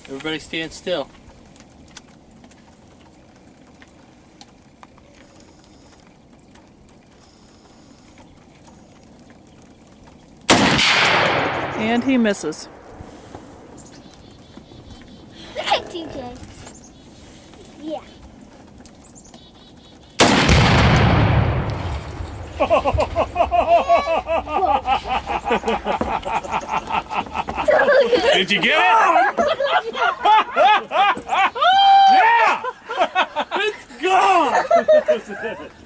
Everybody stand still. And he misses. Look at TJ. Yeah. Did you get it? Yeah! It's gone!